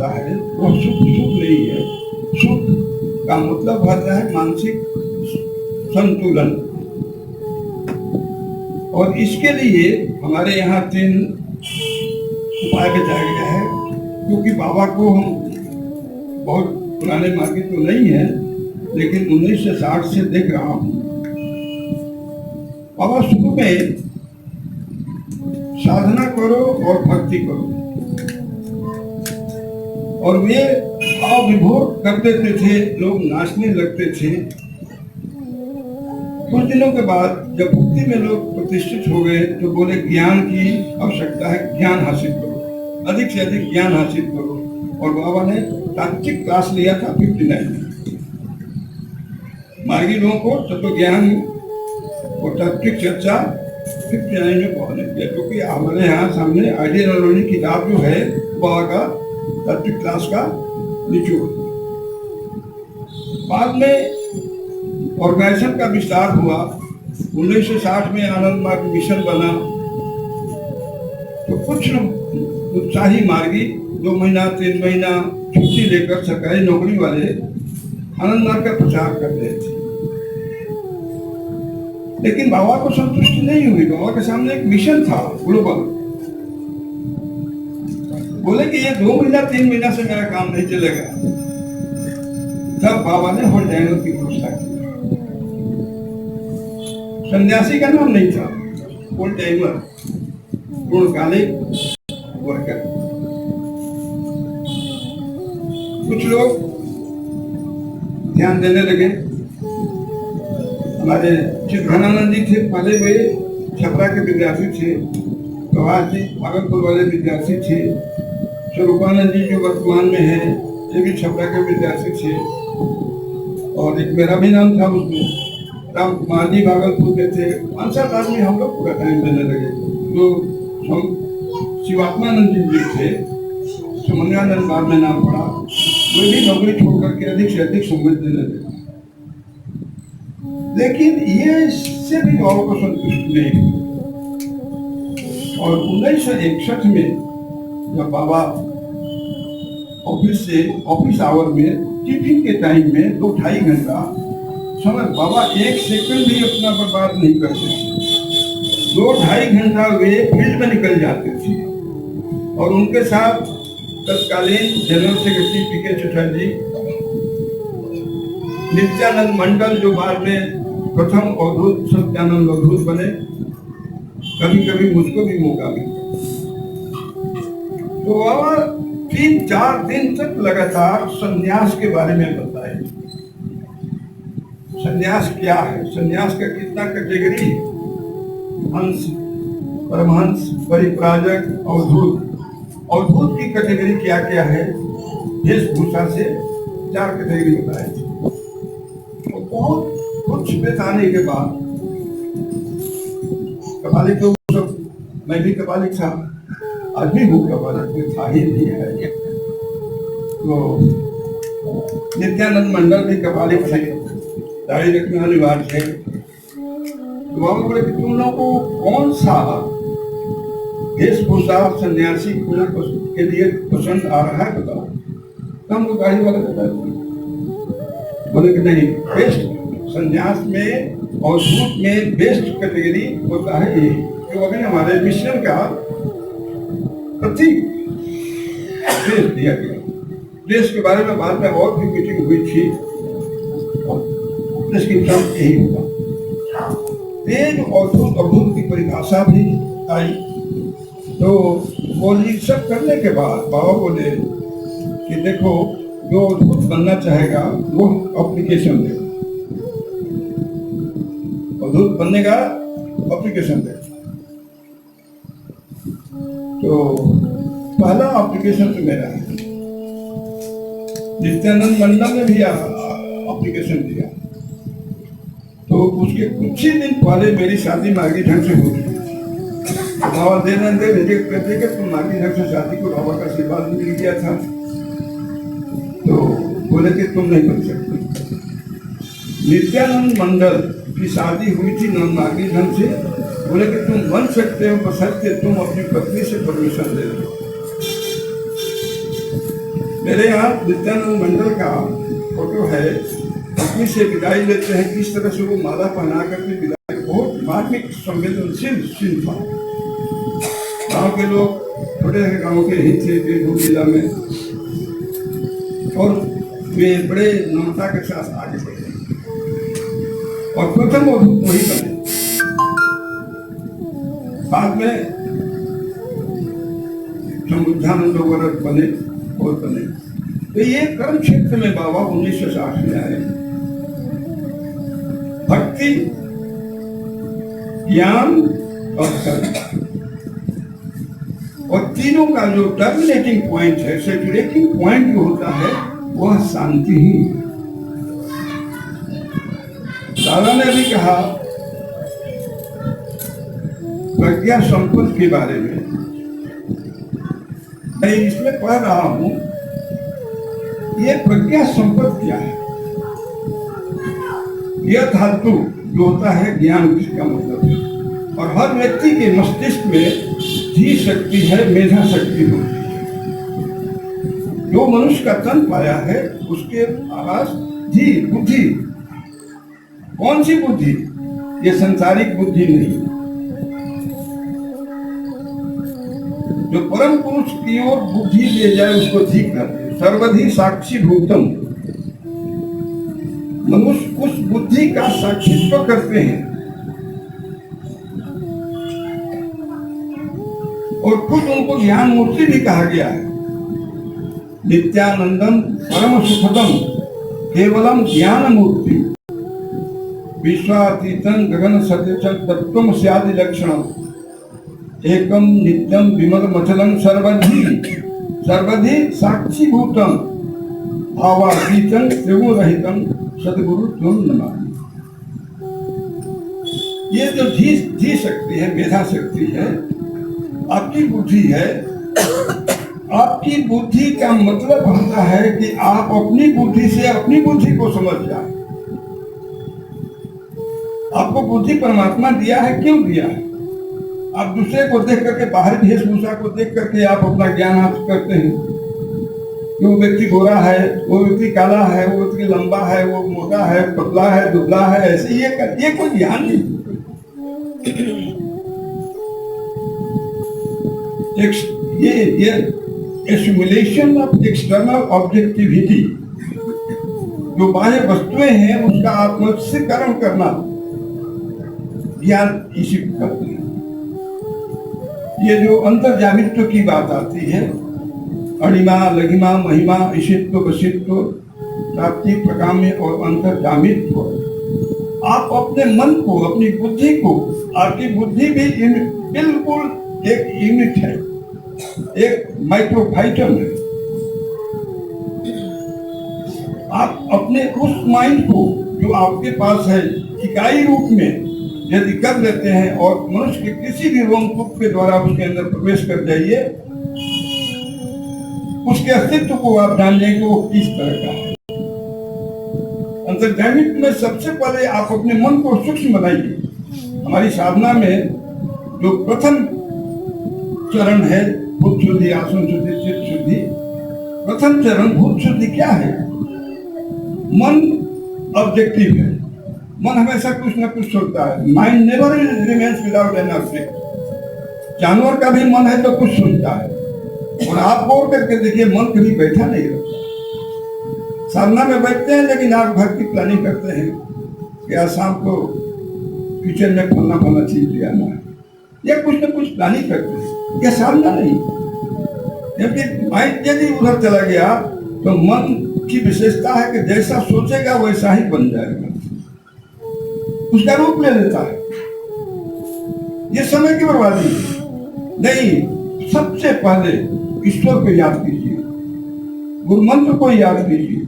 होता है वो सुख सुख नहीं है। सुख का मतलब होता है मानसिक संतुलन। और इसके लिए हमारे यहाँ 3 उपाय बताया गया है। क्योंकि बाबा को हम बहुत पुराने मार्गी तो नहीं है, लेकिन 1960 से देख रहा हूँ। बाबा शुरू में साधना करो और भक्ति करो, और वे भाव विभोर कर देते थे, लोग नाचने लगते थे। कुछ दिनों के बाद जब भक्ति में लोग प्रतिष्ठित हो गए तो बोले ज्ञान की आवश्यकता है, ज्ञान हासिल करो, अधिक से अधिक ज्ञान हासिल करो। और बाबा ने तात्विक क्लास लिया था 59 में। मार्गी लोगों को तत्व ज्ञान और तात्विक चर्चा 59 में पढ़ने दिया। क्योंकि हमारे यहाँ सामने आइडियोलॉजी किताब जो है बाबा का तात्विक क्लास का निचोड़। बाद में ऑर्गेनाइजेशन का विस्तार हुआ। 1960 में आनंद मार्ग मिशन बना, तो कुछ उत्साही मार्गी 2 महीना 3 महीना छुट्टी लेकर सरकारी नौकरी वाले आनंद मार्ग का प्रचार कर रहे थे। लेकिन बाबा को संतुष्टि नहीं हुई। बाबा के सामने एक मिशन था ग्लोबल। बोले कि ये 2 महीना 3 महीना से मेरा काम नहीं चलेगा। तब बाबा ने होल टाइमर की घोषणा की। सन्यासी का नाम नहीं था, होल टाइमर, पूर्णकालिक वर्कर। कुछ लोग ध्यान देने लगे। हमारे चित्रानंद जी थे, पहले वे छपरा के विद्यार्थी थे। प्रभास जी भागलपुर वाले विद्यार्थी थे। स्वरूपानंद जी जो वर्तमान में है, ये भी छपरा के विद्यार्थी थे। और एक मेरा भी नाम था उसमें। राम कुमार जी भागलपुर के थे। 5-7 आदमी हम लोग पूरा टाइम देने लगे। तो शिवात्मानंद जी थे, सुमंगानंद बाद में नाम पड़ा, वे भी नौकरी छोड़ करके अधिक से अधिक समय देने लगे। लेकिन ये इससे भी बाबा को संतुष्ट नहीं हुई। और 1961 में जब बाबा ऑफिस आवर में टिफिन के टाइम में 2-2.5 घंटा समय, बाबा 1 सेकंड भी अपना बर्बाद नहीं करते थे। 2-2.5 घंटा वे फील्ड में निकल जाते थे। और उनके साथ तत्कालीन general secretary P K. Chatterjee, Nityanand Mandal जो बाद में प्रथम अवधूत सत्यानंद अवधूत बने, कभी कभी मुझको भी मौका मिलता। तो बाबा 3-4 दिन तक लगातार संन्यास के बारे में बताए। संन्यास क्या है, संन्यास का कितना कैटेगरी, हंस, परमहंस, परिव्राजक, अवधूत। अवधूत की कैटेगरी क्या क्या है, वेशभूषा से 4 कैटेगरी बताए थे। तो बहुत कुछ बताने के बाद कपालिक तो सब, मैं भी कपालिक था, आज भी हूँ कपालिक, था ही नहीं है। तो नित्यानंद मंडल भी कपालिक थे, दाढ़ी रखना अनिवार्य है। तो बाबा बोले कि तुम लोगों को कौन सा वेशभूषा सन्यासी के लिए पसंद आ रहा है बताओ। तो हमको गाड़ी वाला बता बोले कि नहीं, बेस्ट संन्यास में और सूट में बेस्ट कैटेगरी होता है ये। तो अभी हमारे मिशन का प्रतीक ड्रेस दिया गया। ड्रेस के बारे में बाद में और भी मीटिंग हुई थी, इसकी तरफ यही होगा। तेज और अद्भुत की परिभाषा भी आई। तो वो सब करने के बाद बाबा बोले कि देखो, जो अद्भुत बनना चाहेगा वो एप्लीकेशन दे, अद्भुत बनने का एप्लीकेशन दे। तो पहला एप्लीकेशन तो मेरा है। नित्यानंद मंडल ने भी एप्लीकेशन दिया। तो उसके कुछ ही दिन पहले मेरी शादी मार्गी ढंग से हुई। बाबा देनंदे भेजे कहते कि तुम मार्गी ढंग से शादी को बाबा का आशीर्वाद मिल गया था, तो बोले कि तुम नहीं बन सकते। नित्यानंद मंडल की शादी हुई थी नॉन मार्गी ढंग से, बोले कि तुम बन सकते हो बशर्ते तुम अपनी पत्नी से परमिशन दे दो। मेरे यहाँ नित्यानंद मंडल का फोटो है, पत्नी से विदाई लेते हैं, किस तरह से वो माला पहना करके विदाई, बहुत मार्मिक संवेदनशील सीन था। गाँव के लोग, छोटे गाँव के ही थे बीरभूम जिला में, और वे बड़े नम्रता के साथ आगे बढ़े और प्रथम वही बने। बाद में समुद्धानंद वगैरह बने और बने। तो ये कर्म क्षेत्र में बाबा 1960 में आए। भक्ति, ज्ञान और कर्म, और तीनों का जो टर्मिनेटिंग पॉइंट है, सेचुरेटिंग पॉइंट जो होता है, वह शांति ही है। दादा ने भी कहा प्रज्ञा संपत्ति के बारे में, मैं इसमें पढ़ रहा हूं, ये प्रज्ञा संपत्ति क्या है? यह धातु जो होता है ज्ञान का मतलब है, और हर व्यक्ति के मस्तिष्क में धी शक्ति है, मेधा शक्ति होती है। जो मनुष्य का तन पाया है उसके पास धी बुद्धि, कौन सी बुद्धि? ये संसारिक बुद्धि नहीं, जो परम पुरुष की ओर बुद्धि ले जाए उसको धी कहते हैं। सर्वधि साक्षी भूतम, मनुष्य उस बुद्धि का साक्षित्व करते हैं और खुद उनको ज्ञान मूर्ति भी कहा गया है। नित्यानंदम परम सुखदम केवलम ज्ञान मूर्ति, विश्वातीतं गगन सदृशं तत्त्वं स्यादि लक्षणम्, एकम नित्यम विमल मचलं सर्वधि साक्षीभूतम भावातीतं त्रिगुणरहितं सद्गुरु त्वं नमामि। ये जो धी शक्ति है, मेधा शक्ति है, आपकी बुद्धि है। आपकी बुद्धि का मतलब होता है कि आप अपनी बुद्धि से अपनी बुद्धि को समझ जाए। आपको बुद्धि परमात्मा दिया है, क्यों दिया है? आप दूसरे को देख करके, बाहरी वेशभूषा को देख करके आप अपना ज्ञान हासिल करते हैं कि वो व्यक्ति गोरा है, वो व्यक्ति काला है, वो व्यक्ति लंबा है, वो मोटा है, पतला है, दुबला है, ऐसे ये कोई ज्ञान नहीं। ये एसिमुलेशन ऑफ एक्सटर्नल ऑब्जेक्टिविटी, जो बाह्य वस्तुएं हैं उसका आत्मस्वीकरण करना, ज्ञान इसी को करते हैं। ये जो अंतर्जामित्व की बात आती है, अणिमा लघिमा महिमा ईशित्व वशित्व प्राप्ति प्रकाम्य और अंतर्जामित्व, आप अपने मन को, अपनी बुद्धि को, आपकी बुद्धि भी बिल्कुल एक यूनिट है, एक माइक्रोफाइटम है। आप अपने उस माइंड को जो आपके पास है इकाई रूप में यदि कर लेते हैं और मनुष्य के किसी भी रोमकूप के द्वारा उसके अंदर प्रवेश कर जाइए, उसके अस्तित्व को आप जान लेंगे कि वो किस तरह का है। अंतर्जामित में सबसे पहले आप अपने मन को सूक्ष्म बनाइए। हमारी साधना में जो प्रथम चरण है भूत शुद्धि, आसन शुद्धि, चित्त शुद्धि। प्रथम चरण भूत शुद्धि क्या है? मन ऑब्जेक्टिव है, मन हमेशा कुछ न कुछ सोचता है। Mind never remains without an object. जानवर का भी मन है तो कुछ सोचता है, और आप गौर करके देखिए मन कभी बैठा नहीं रहता। साधना में बैठते हैं लेकिन आप घर की प्लानिंग करते हैं कि आज शाम को किचन में फलना फलना चीज ले आना है, या कुछ न कुछ प्लानिंग करते हैं। यह साधना नहीं, क्योंकि माइंड यदि उधर चला गया तो मन की विशेषता है कि जैसा सोचेगा वैसा ही बन जाएगा, उसका रूप ले लेता है। ये समय की बर्बादी नहीं। सबसे पहले ईश्वर को याद कीजिए, गुरु मंत्र को याद कीजिए,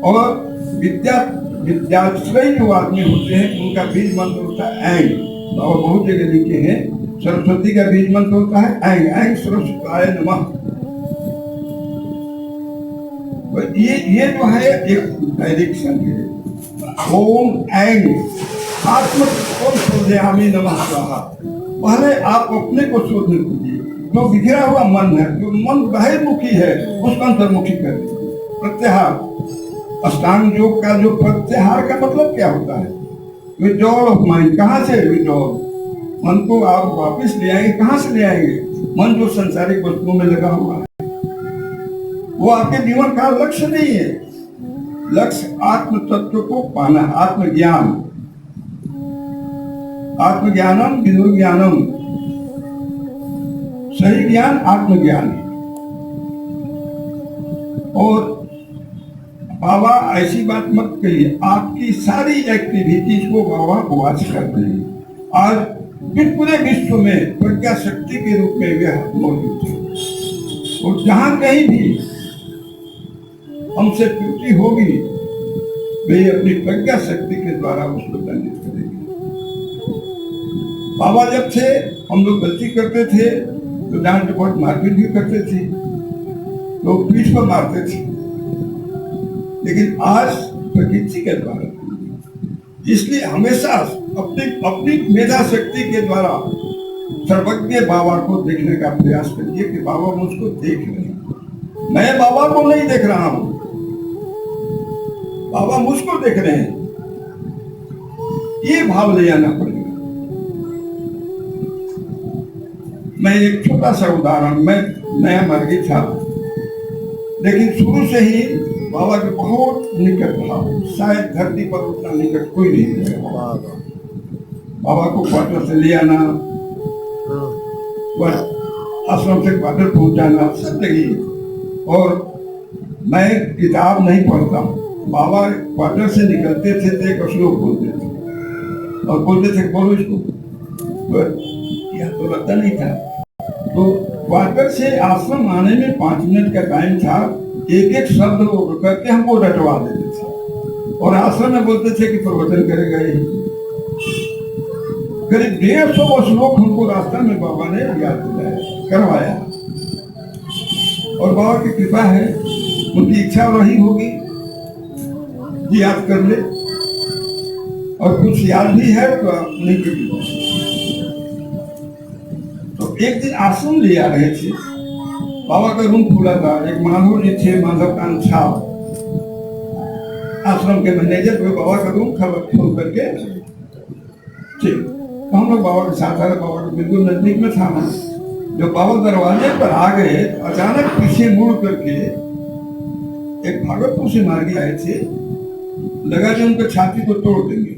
और विद्याश्रय जो आदमी होते हैं उनका बीज मंत्र होता है ऐंग। और बहुत जगह लिखे हैं सरस्वती का बीज मंत्र होता है ऐंग ऐंग सरस्वताय नमः। ये जो है एक डायरेक्शन है। ओम ऐंग आत्म शोधयामी नमः स्वाहा। पहले आप अपने को शोधन कीजिए, जो बिखरा हुआ मन है, जो मन बहिर्मुखी है, उसको अंतर्मुखी कर दीजिए। प्रत्याहार, अष्टांग योग का जो प्रत्याहार का मतलब क्या होता है? Withdrawal of mind. कहाँ से विड्रॉल? मन को आप वापस ले आएंगे। कहाँ से ले आएंगे? मन जो संसारिक वस्तुओं में लगा हुआ है, वो आपके जीवन का लक्ष्य नहीं है। लक्ष्य आत्म तत्व को पाना, आत्मज्ञान। आत्मज्ञानम विदुर्ज्ञानम, सही ज्ञान आत्मज्ञान है। और बाबा ऐसी बात मत कहिए, आपकी सारी एक्टिविटीज को बाबा वॉच करते हैं। आज पूरे विश्व में प्रज्ञा शक्ति के रूप में वह मौजूद है, और जहां कहीं भी हमसे त्रुटि होगी, वे अपनी प्रज्ञा शक्ति के द्वारा उसको दंडित करेंगे। बाबा जब थे, हम लोग गलती करते थे तो डांट डपट मारपीट भी करते थे, लोग पीठ पर मारते थे। लेकिन आज प्रकृति के द्वारा, इसलिए हमेशा अपनी अपनी मेधा शक्ति के द्वारा सर्वज्ञ बाबा को देखने का प्रयास करिए कि बाबा मुझको देख रहे हैं, मैं बाबा को नहीं देख रहा हूं, बाबा मुझको देख रहे हैं। ये भाव ले आना पड़ेगा। मैं एक छोटा सा उदाहरण, मैं नया मर्गी था, लेकिन शुरू से ही बाबा के बहुत निकट था। शायद धरती पर उतना निकट कोई नहीं है। बाबा को क्वार्टर से ले आना, आश्रम से क्वार्टर पहुंचाना, सब जगह। और मैं किताब नहीं पढ़ता हूँ। बाबा क्वार्टर से निकलते थे तो एक श्लोक बोलते थे और बोलते थे बोलो इसको, यह तो लगता नहीं था। तो क्वार्टर से आश्रम आने में 5 मिनट का टाइम था। एक एक शब्द वो करके हमको रटवा देते थे, और आश्रम में बोलते थे कि प्रवचन करेगा ही। करीब 150 श्लोक हमको रास्ता में बाबा ने याद दिलाया, करवाया। और बाबा की कृपा है, उनकी इच्छा रही होगी कि याद कर ले, और कुछ याद भी है तो नहीं कर। तो एक दिन आश्रम ले आ रहे थे, बाबा का रूम खुला था। एक माधव जी थे, माधवकांत झा, आश्रम के मैनेजर, वो बाबा का रूम खोल करके ठीक। तो हम लोग बाबा के साथ आए। बाबा के बिल्कुल नजदीक में था ना। जब बाबा दरवाजे पर आ गए, अचानक पीछे मुड़ करके एक भागलपुर से मार्गी आए थे, लगा कि उनके छाती को तोड़ देंगे।